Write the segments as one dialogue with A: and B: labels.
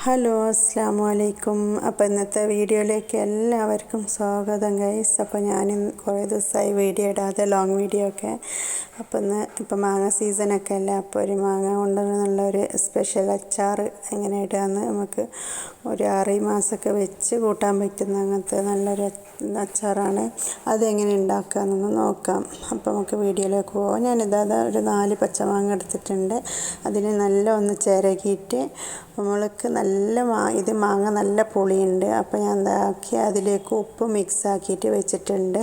A: Hello അസ്സാമു അലൈക്കും. അപ്പോൾ ഇന്നത്തെ വീഡിയോയിലേക്ക് എല്ലാവർക്കും സ്വാഗതം ഗൈസ്. അപ്പോൾ ഞാൻ കുറേ ദിവസമായി വീഡിയോ ഇടാതെ ലോങ് വീഡിയോ ഒക്കെ. അപ്പോൾ ഇപ്പം മാങ്ങ സീസണൊക്കെ അല്ലേ, അപ്പോൾ ഒരു മാങ്ങ കൊണ്ടുള്ള ഒരു സ്പെഷ്യൽ അച്ചാർ എങ്ങനെ ഇടാമെന്ന് നമുക്ക് ഒരു 6 മാസമൊക്കെ വെച്ച് കൂട്ടാൻ പറ്റുന്ന അങ്ങനത്തെ നല്ലൊരു അച്ചാറാണ്. അതെങ്ങനെ ഉണ്ടാക്കാമെന്നൊന്ന് നോക്കാം. അപ്പോൾ നമുക്ക് വീഡിയോയിലേക്ക് പോകാം. ഞാനിതാ ഒരു 4 പച്ചമാങ്ങ എടുത്തിട്ടുണ്ട്. അതിന് നല്ല ഒന്ന് ചിരകിയിട്ട് നമ്മൾക്ക് ഇത് മാങ്ങ നല്ല പുളിയുണ്ട്. അപ്പോൾ ഞാൻ എന്താക്കി അതിലേക്ക് ഉപ്പ് മിക്സ് ആക്കിയിട്ട് വെച്ചിട്ടുണ്ട്.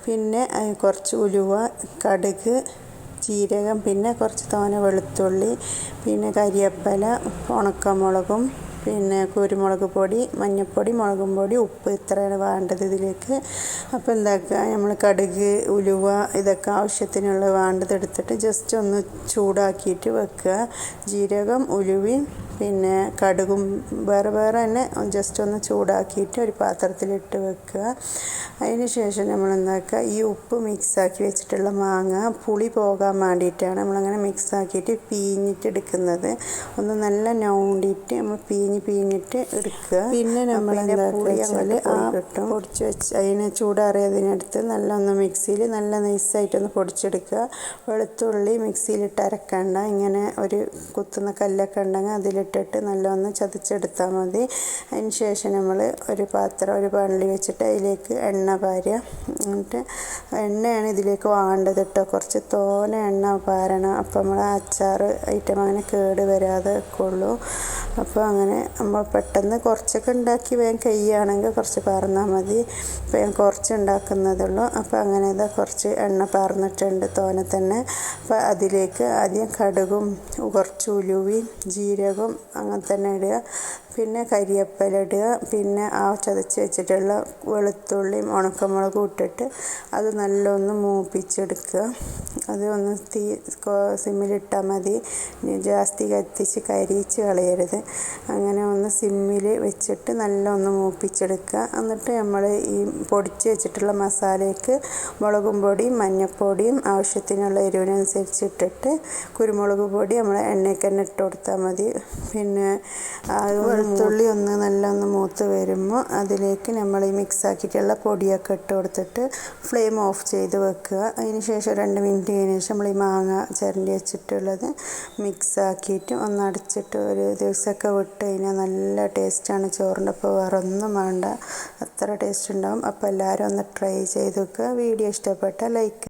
A: പിന്നെ കുറച്ച് ഉലുവ, കടുക്, ജീരകം, പിന്നെ കുറച്ച് തോന വെളുത്തുള്ളി, പിന്നെ കരിവേപ്പില, ഉണക്കമുളകും, പിന്നെ കുരുമുളക് പൊടി, മഞ്ഞൾപ്പൊടി, മുളകും പൊടി, ഉപ്പ്, ഇത്രയാണ് വേണ്ടത് ഇതിലേക്ക്. അപ്പോൾ എന്താക്കുക, നമ്മൾ കടുക്, ഉലുവ ഇതൊക്കെ ആവശ്യത്തിനുള്ള വേണ്ടത് എടുത്തിട്ട് ജസ്റ്റ് ഒന്ന് ചൂടാക്കിയിട്ട് വെക്കുക. ജീരകം, ഉലുവയും പിന്നെ കടുകും വേറെ തന്നെ ജസ്റ്റ് ഒന്ന് ചൂടാക്കിയിട്ട് ഒരു പാത്രത്തിലിട്ട് വെക്കുക. അതിന് ശേഷം നമ്മൾ എന്താക്കുക, ഈ ഉപ്പ് മിക്സാക്കി വെച്ചിട്ടുള്ള മാങ്ങ പുളി പോകാൻ വേണ്ടിയിട്ടാണ് നമ്മളങ്ങനെ മിക്സാക്കിയിട്ട് പിഴിഞ്ഞിട്ട് എടുക്കുന്നത്. ഒന്ന് നല്ല ഞൗണ്ടിയിട്ട് നമ്മൾ പിഴിഞ്ഞിട്ട് എടുക്കുക. പിന്നെ നമ്മൾ പൊടിച്ച് വെച്ച് അതിന് ചൂടാറിയതിനടുത്ത് നല്ല ഒന്ന് മിക്സിയിൽ നല്ല നൈസായിട്ടൊന്ന് പൊടിച്ചെടുക്കുക. വെളുത്തുള്ളി മിക്സിയിലിട്ട് അരക്കണ്ട, ഇങ്ങനെ ഒരു കുത്തുന്ന കല്ലൊക്കെ ഉണ്ടെങ്കിൽ അതിലിട്ടിട്ട് നല്ലൊന്ന് ചതച്ചെടുത്താൽ മതി. അതിന് ശേഷം നമ്മൾ ഒരു പണി വെച്ചിട്ട് അതിലേക്ക് എണ്ണ പാരുക. എന്നിട്ട് എണ്ണയാണ് ഇതിലേക്ക് വേണ്ടത് കേട്ടോ, കുറച്ച് തോനെ എണ്ണ പാരണം. അപ്പോൾ നമ്മൾ അച്ചാർ ഐറ്റം അങ്ങനെ കേട് വരാതെ വെക്കുള്ളൂ. അപ്പോൾ അങ്ങനെ നമ്മൾ പെട്ടെന്ന് കുറച്ചൊക്കെ ഉണ്ടാക്കി വേഗം കഴിയുകയാണെങ്കിൽ കുറച്ച് പാർന്നാൽ മതി. ഇപ്പോൾ ഞാൻ കുറച്ച് ഉണ്ടാക്കുന്നതുള്ളൂ. അപ്പോൾ അങ്ങനെ കുറച്ച് എണ്ണ പാർന്നിട്ടുണ്ട് തോനെ തന്നെ. അപ്പോൾ അതിലേക്ക് ആദ്യം കടുകും കുറച്ച് ഉലുവയും ജീരകവും അങ്ങനെ തന്നെ ഇടുക. പിന്നെ കരിവേപ്പില ഇടുക. പിന്നെ ആ ചതച്ച് വെച്ചിട്ടുള്ള വെളുത്തുള്ളിയും ഉണക്കമുളകും ഇട്ടിട്ട് അത് നല്ലൊന്ന് മൂപ്പിച്ചെടുക്കുക. അത് ഒന്ന് സിമ്മിലിട്ടാൽ മതി, ജാസ്തി കത്തിച്ച് കരിയിച്ച് കളയരുത്. അങ്ങനെ ഒന്ന് സിമ്മിൽ വെച്ചിട്ട് നല്ല ഒന്ന് മൂപ്പിച്ചെടുക്കുക. എന്നിട്ട് നമ്മൾ ഈ പൊടിച്ച് വെച്ചിട്ടുള്ള മസാലയ്ക്ക് മുളകും പൊടിയും മഞ്ഞൾപ്പൊടിയും ആവശ്യത്തിനുള്ള എരിവിനനുസരിച്ച് ഇട്ടിട്ട് കുരുമുളക് പൊടി നമ്മൾ എണ്ണയ്ക്ക് തന്നെ ഇട്ട് കൊടുത്താൽ മതി. പിന്നെ വെളുത്തുള്ളി നല്ല ഒന്ന് മൂത്ത് വരുമ്പോൾ അതിലേക്ക് നമ്മൾ ഈ മിക്സ് ആക്കിയിട്ടുള്ള പൊടിയൊക്കെ ഇട്ട് കൊടുത്തിട്ട് ഫ്ലെയിം ഓഫ് ചെയ്ത് വെക്കുക. അതിന് ശേഷം 2 മിനിറ്റ് കഴിഞ്ഞ ശേഷം നമ്മൾ ഈ മാങ്ങ ചിരണ്ടി വെച്ചിട്ടുള്ളത് മിക്സ് ആക്കിയിട്ട് ഒന്ന് അടച്ചിട്ട് ഒരു ദിവസമൊക്കെ വിട്ട് കഴിഞ്ഞാൽ നല്ല ടേസ്റ്റാണ് ചോറിൻ്റെ. അപ്പോൾ വേറെ ഒന്നും വേണ്ട, അത്ര ടേസ്റ്റ് ഉണ്ടാകും. അപ്പോൾ എല്ലാവരും ഒന്ന് ട്രൈ ചെയ്ത് വെക്കുക. വീഡിയോ ഇഷ്ടപ്പെട്ടാൽ ലൈക്ക്